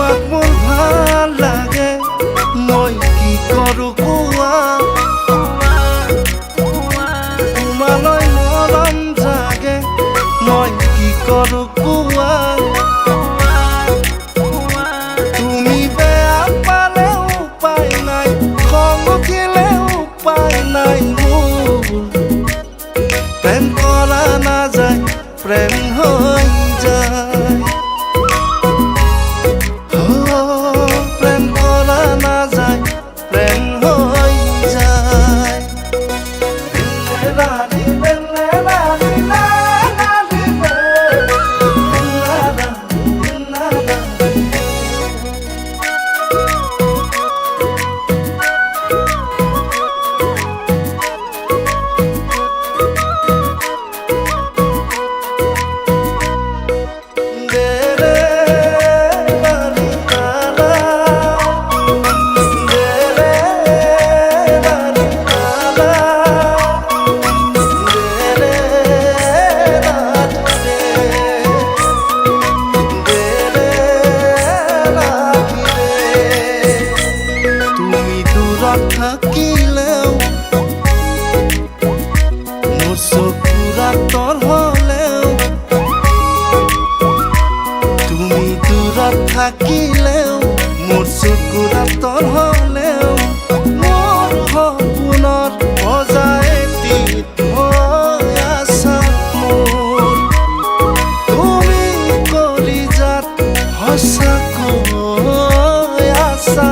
তোমাক মোৰ ভাল লাগে মই কি কৰো কোৱা তোমালৈ মৰম জাগে মই কি কৰো কোৱা তুমি বেয়া পালে উপায় নাই খং উঠিলে উপায় নাই প্রেম করা না যায় প্রেম হয়ে যায় প্রেম করা না যায় প্রেম হয়ে যায় থাকিলেও মোৰ চকুৰ তল হলেও তুমি দূৰত থাকিলেও মোৰ চকুৰ তল হলেও মোৰ সপোনৰ বজাই হৈ আছা মোৰ তুমি কলিজাত সঁচাকৈ আছা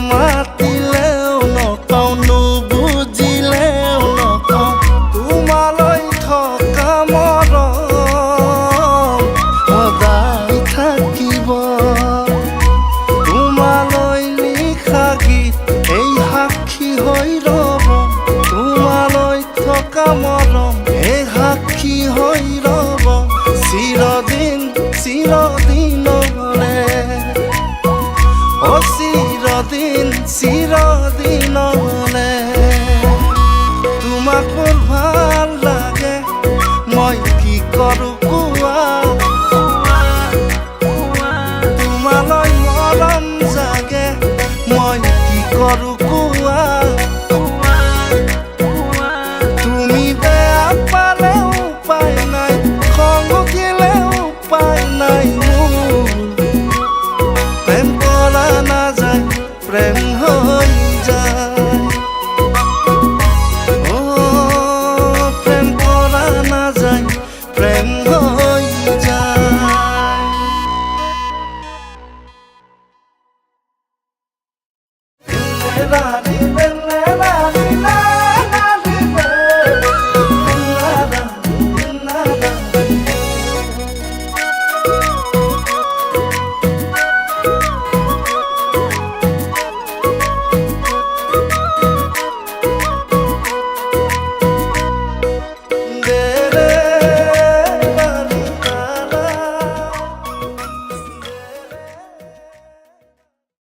মাতিলেও নকওঁ নুবুজিলেও নকওঁ তোমালৈ থকা মৰম সদায় থাকিব তোমালৈ লিখা গীত এই সাক্ষী হৈ ৰ'ব তোমালৈ থকা মৰম এই সাক্ষী হৈ ৰ'ব চিৰদিন চিৰদিনলে চিৰদিন চিৰদিনলে তোমাক মোৰ ভাল লাগে মই কি কৰো কোৱা তোমালৈ মৰম জাগে মই কি কৰো কোৱা তুমি বেয়া পালে উপায় নাই খং উঠিলে উপায় নাই প্ৰেম কৰা না যায় প্ৰেম